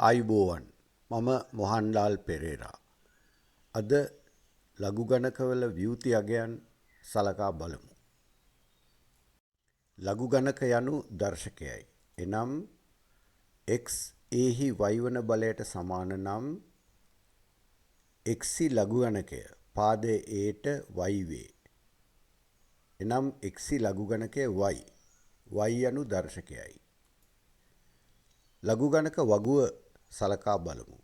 ආයුබෝවන් මම මොහන්ලාල් පෙරේරා. අද ලඝු ගණකවල ව්‍යුති අගයන් සලකා බලමු. ලඝු ගණක යනු දර්ශකයයි. එනම් x එහි y වන බලයට සමාන නම් x ලඝු ගණකය පාදය aට y වේ. එනම් x ලඝු ගණකය y. y යනු දර්ශකයයි. ලඝු ගණක වගුව සලකා බලමු.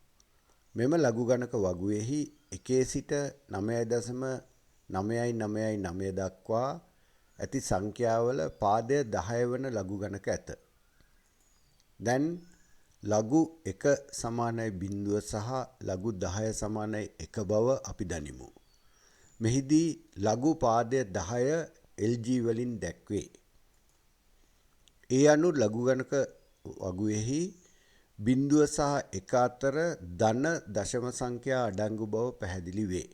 මෙම ලඝු ගණක වගුවේහි 1 සිට 9.999 දක්වා ඇති සංඛ්‍යාවල පාදය 10 වන ලඝු ගණක ඇත. දැන් ලඝු 1 සමානයි 0 සහ ලඝු 10 සමානයි 1 බව අපි දනිමු. මෙහිදී ලඝු පාදය 10 LG වලින් දැක්වේ. ඒ අනුව ලඝු ගණක වගුවේහි 0 සහ 1 අතර ධන දශම සංඛ්‍යා අඩංගු බව පැහැදිලි වේ.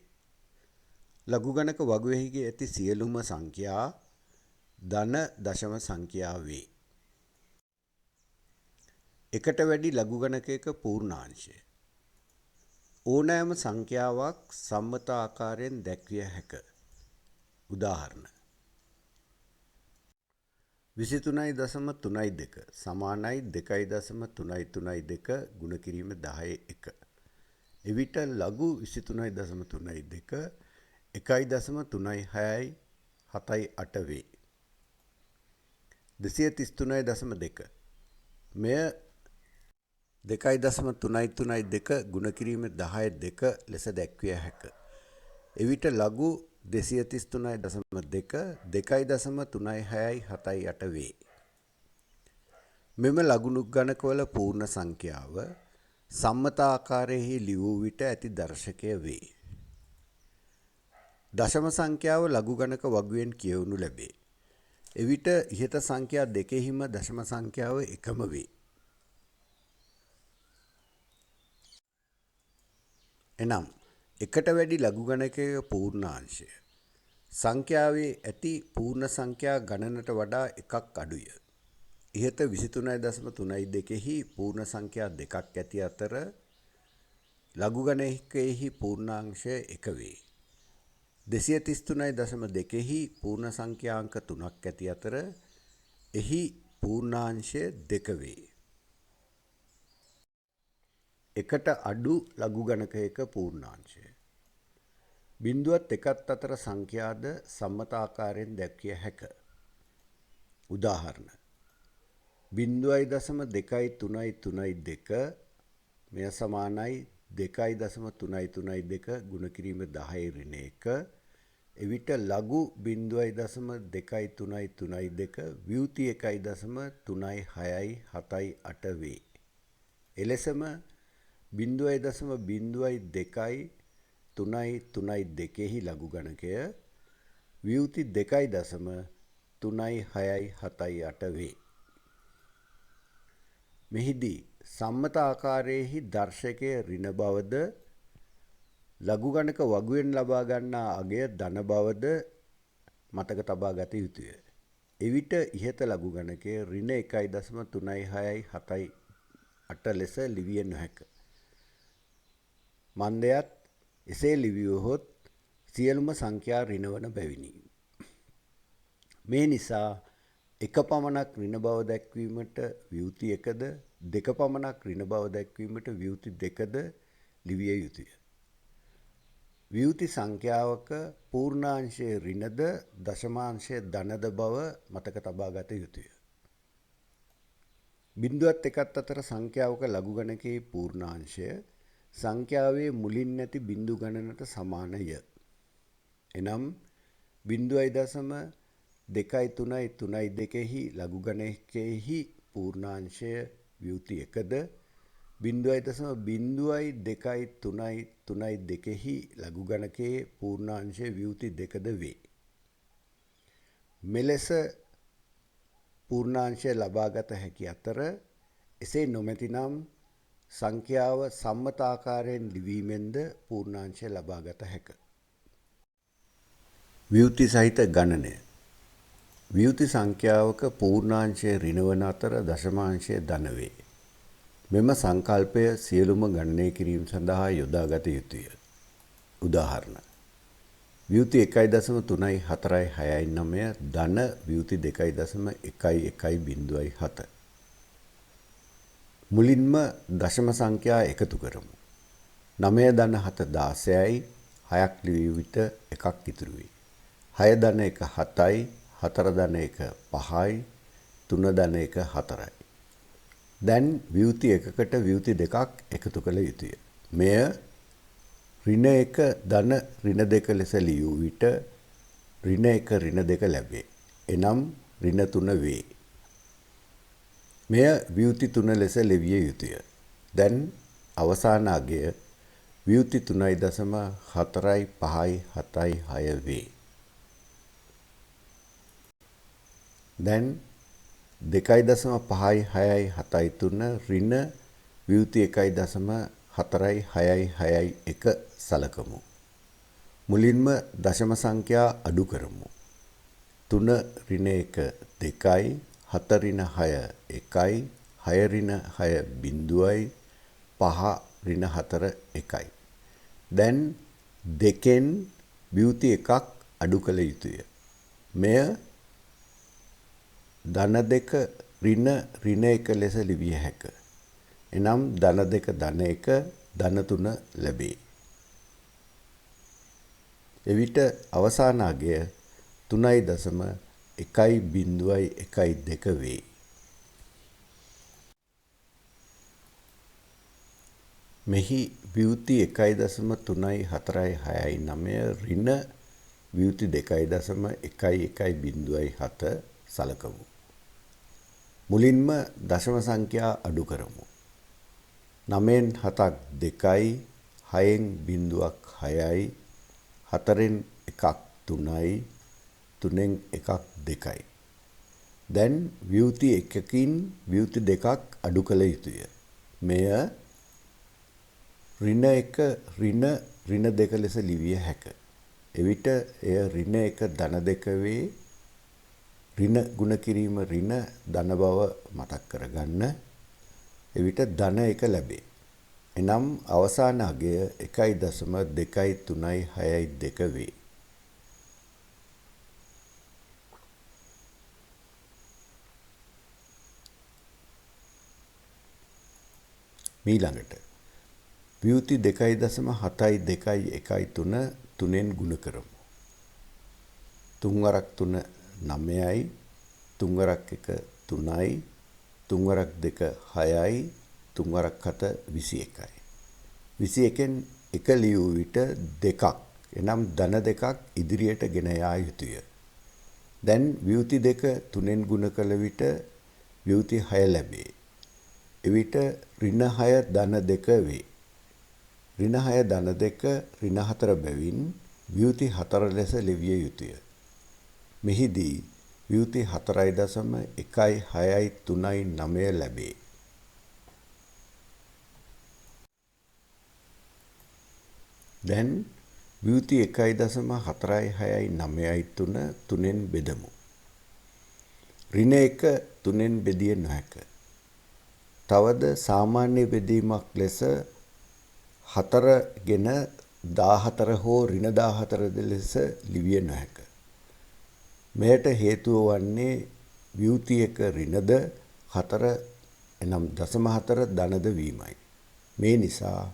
ලඝු ගණක වගුවේහි ඇති සියලුම සංඛ්‍යා ධන දශම සංඛ්‍යා වේ. එකට වැඩි ලඝු ගණකයක පූර්ණාංශය. ඕනෑම සංඛ්‍යාවක් සම්මත ආකාරයෙන් දැක්විය හැක. උදාහරණ 23.32 සමානයි 2.332 ගුණ කිරීම 10 1. එවිට ලඝු 23.32 1.366 වේ. 233.2 මෙය 2.332 ගුණ කිරීම 10 2 ලෙස දැක්විය හැක. එවිට ලඝු 233.2 2.366 වේ. මෙම ලඝු ගණකවල පූර්ණ සංඛ්‍යාව සම්මත ආකාරයෙහි ලියූ විට ඇති දර්ශකය වේ. දශම සංඛ්‍යාව ලඝු ගණක වගුවෙන් කියවනු ලැබේ. එවිට ඉහත සංඛ්‍යා දෙකෙහිම දශම සංඛ්‍යාව එකම වේ. එනම් එකට වැඩි ලඝු ගණකයක පූර්ණාංශය සංඛ්‍යාවේ ඇති පූර්ණ සංඛ්‍යා ගණනට වඩා එකක් අඩුය. ඉහත 23.32 පූර්ණ සංඛ්‍යා දෙකක් ඇති අතර ලඝු ගණකයෙහි පූර්ණාංශය 1 වේ. 233.2 පූර්ණ සංඛ්‍යාංක 3ක් ඇති අතර එහි පූර්ණාංශය 2 වේ. එකට අඩු ලඝු ගණකයක පූර්ණාංශය. බිංදුවත් එකත් අතර සංඛ්‍යාද සම්මත ආකාරයෙන් දැක්විය හැක. උදාහරණ 0.23332 මෙය සමානයි 2.332 ගුණ කිරීම 10 ඍණ 1. එවිට ලඝු 0.23332 ව්‍යුති 1.366 වේ. එලෙසම 0.023332 ලඝු ගණකය ව්‍යුති 2.366 වේ. මෙහිදී සම්මත ආකාරයෙහි දර්ශකය ඍණ බවද ලඝු ගණක වගුවෙන් ලබා ගන්නා අගය ධන බවද මතක තබා ගත යුතුය. එවිට ඉහත ලඝු ගණකය ඍණ 1.366 ලෙස ලිවිය නොහැක. මන්දයත් එසේ ලිවියහොත් සියලුම සංඛ්‍යා ඍණ වන බැවිනි. මේ නිසා එක පමණක් ඍණ බව දැක්වීමට ව්‍යුති 1ද දෙක පමණක් ඍණ බව දැක්වීමට ව්‍යුති 2ද ලිවිය යුතුය. ව්‍යුති සංඛ්‍යාවක පූර්ණාංශය ඍණද දශමාංශය ධනද බව මතක තබා ගත යුතුය. බිංදුවත් එකත් අතර සංඛ්‍යාවක ලඝු ගණකයේ පූර්ණාංශය සංඛ්‍යාවේ මුලින් නැති බිංදු ගණනට සමානය. එනම් 0.23332 ලඝු ගණකයෙහි පූර්ණාංශය ව්‍යුති 1ද 0.023332 ලඝු ගණකයේ පූර්ණාංශය ව්‍යුති 2ද වේ. මෙලෙස පූර්ණාංශය ලබා ගත හැකි අතර එසේ නොමැතිනම් සංඛ්‍යාව සම්මත ආකාරයෙන් ලිවීමෙන්ද පූර්ණාංශය ලබා ගත හැක. ව්‍යුති සහිත ගණනය. ව්‍යුති සංඛ්‍යාවක පූර්ණාංශය ඍණ වන අතර දශමාංශය ධන වේ. මෙම සංකල්පය සියලුම ගණනය කිරීම සඳහා යොදාගත යුතුය. උදාහරණ. ව්‍යුති 1.34669 ධන ව්‍යුති 2.1107. මුලින්ම දශම සංඛ්‍යා එකතු කරමු. 9 ධන 7 16යි 6ක් ලිවිය විට එකක් ඉතුරු වෙයි. 6 ධන 1 7යි 4 ධන 1 5යි 3 ධන 1 4යි. දැන් ව්‍යුති එකකට ව්‍යුති දෙකක් එකතු කළ යුතුය. මෙය ඍණ 1 ධන ඍණ 2 ලෙස ලියූ විට ඍණ 1 ඍණ 2 ලැබේ. එනම් ඍණ 3 වේ. මෙය ව්‍යුති 3 ලෙස ලිවිය යුතුය. දැන් අවසාන අගය ව්‍යුති 3.4යි 5යි 7යි 6 වේ. දැන් 2.5යි 6යි 7යි 3 ඍණ ව්‍යුති 1.4යි 6යි 6යි 1 සලකමු. මුලින්ම දශම සංඛ්‍යා අඩු කරමු. 3 ඍණ 1 2යි 7 ඍණ 6 1යි 6 ඍණ 6 බිංදුවයි 5 ඍණ 4 1යි. දැන් දෙකෙන් ව්‍යුති එකක් අඩු කළ යුතුය. මෙය ධන 2 ඍණ ඍණ 1 ලෙස ලිවිය හැක. එනම් ධන 2 ධන 1 ධන 3 ලැබේ. එවිට අවසාන අගය 3.1.12 වේ. මෙහි ව්‍යුති 1.34669 ඍණ ව්‍යුති 2.1.1.07 සලකමු. මුලින්ම දශම සංඛ්‍යා අඩු කරමු. 9න් 7ක් 2යි 6න් බිංදුවක් 6යි 4න් 1ක් 3යි 3න් 1ක් 2යි. දැන් ව්‍යුති 1කින් ව්‍යුති 2ක් අඩු කළ යුතුය. මෙය ඍණ 1 ඍණ ඍණ 2 ලෙස ලිවිය හැක. එවිට එය ඍණ 1 ධන 2 වේ. ඍණ ගුණ කිරීම ඍණ ධන බව මතක් කරගන්න. එවිට ධන 1 ලැබේ. එනම් අවසාන අගය 1.236 වේ. මීළඟට ව්‍යුති 2.72113 3ෙන් ගුණ කරමු. 3 වරක් 3 9යි 3 වරක් 1 3යි 3 වරක් 2 6යි 3 වරක් 7 21යි. 21න් 1 ලියූ විට දෙකක් එනම් ධන දෙකක් ඉදිරියට ගෙන යා යුතුය. දැන් ව්‍යුති 2 3ෙන් ගුණ කළ විට ව්‍යුති 6 ලැබේ. එවිට ඍණ 6 ධන 2 වේ. ඍණ 6 ධන 2 ඍණ 4 බැවින් ව්‍යුති 4 ලෙස ලිවිය යුතුය. මෙහිදී ව්‍යුති 4.163.9 ලැබේ. දැන් ව්‍යුති 1.469 3ෙන් බෙදමු. ඍණ 1 3ෙන් බෙදිය නොහැක. තවද සාමාන්‍ය බෙදීමක් ලෙස 4 ගෙන 14 හෝ ඍණ 14 ලෙස ලිවිය නොහැක. මෙයට හේතුව වන්නේ ව්‍යුති 1 ඍණද 4 එනම් 0.4 ධනද වීමයි. මේ නිසා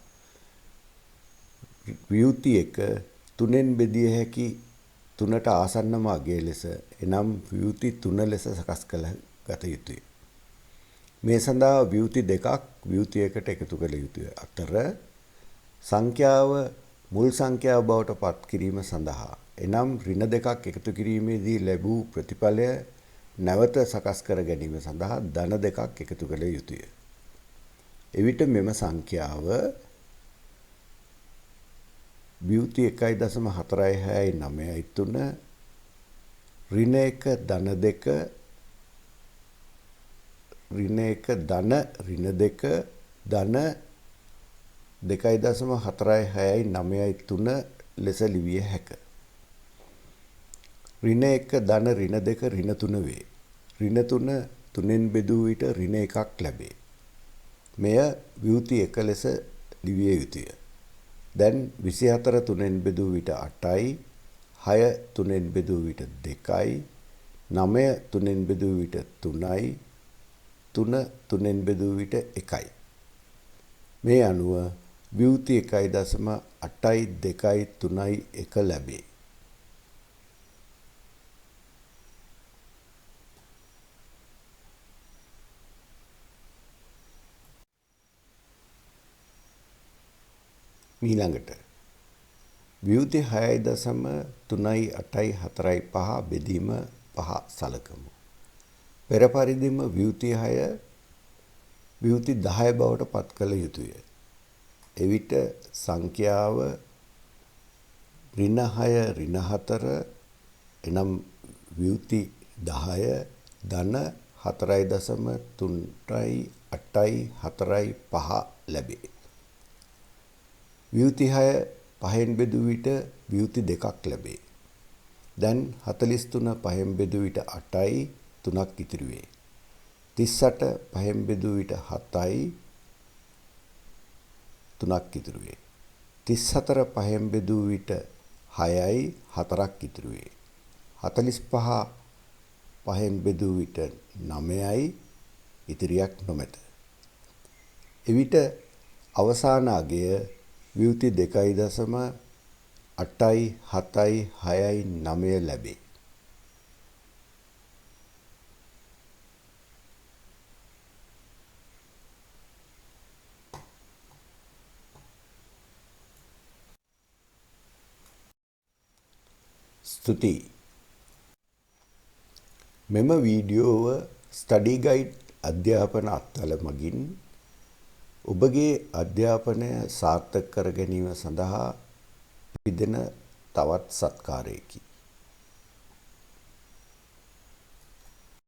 ව්‍යුති 1 3ෙන් බෙදිය හැකි 3ට ආසන්නම අගය ලෙස එනම් ව්‍යුති 3 ලෙස සකස් කළ ගත යුතුය. මේ සඳහා ව්‍යුති දෙකක් ව්‍යුති 1ට එකතු කළ යුතුය. අතර සංඛ්‍යාව මුල් සංඛ්‍යාව බවට පත් කිරීම සඳහා එනම් ඍණ දෙකක් එකතු කිරීමේදී ලැබූ ප්‍රතිඵලය නැවත සකස් කර ගැනීම සඳහා ධන දෙකක් එකතු කළ යුතුය. එවිට මෙම සංඛ්‍යාව ව්‍යුති 1.469 ඍණ 1 ධන 2 ඍණ 1 ධන ඍණ 2 ධන 2.469 ලෙස ලිවිය හැක. ඍණ 1 ධන ඍණ 2 ඍණ 3 වේ. ඍණ 3 3ෙන් බෙදූ විට ඍණ 1ක් ලැබේ. මෙය ව්‍යුති 1 ලෙස ලිවිය යුතුය. දැන් 24 3න් බෙදූ විට 8යි, 6 3න් බෙදූ විට 2යි, 9 3න් බෙදූ විට 3යි, 3 3න් බෙදූ විට 1යි. මේ අනුව ව්‍යුති 1.8යි 2යි 3යි 1 ලැබේ. ඊළඟට ව්‍යුති 6.3යි 8යි 4යි 5 බෙදීම 5 සලකමු. පෙර පරිදිම ව්‍යුති 6 ව්‍යුති 10 බවට පත් කළ යුතුය. එවිට සංඛ්‍යාව ඍණ 6 ඍණ 4 එනම් ව්‍යුති 10 ධන 4.3යි 8යි 4යි 5 ලැබේ. ව්‍යුති 6 5න් බෙදූ විට ව්‍යුති 2ක් ලැබේ. දැන් 43 5න් බෙදූ විට 8යි 3ක් ඉතිරි වේ. 38 5න් බෙදූ විට 7යි 3ක් ඉතිරි වේ. 34 5න් බෙදූ විට 6යි 4ක් ඉතිරි වේ. 45 5න් බෙදූ විට 9යි ඉතිරියක් නොමැත. එවිට අවසාන අගය ව්‍යුති 2.8යි 7යි 6යි 9 ලැබේ. ස්තුතියි. මෙම වීඩියෝව ස්ටඩි ගයිඩ් අධ්‍යාපන අත්වල මගින් ඔබගේ අධ්‍යාපනය සාර්ථක කර ගැනීම සඳහා පිදෙන තවත් සත්කාරයකි.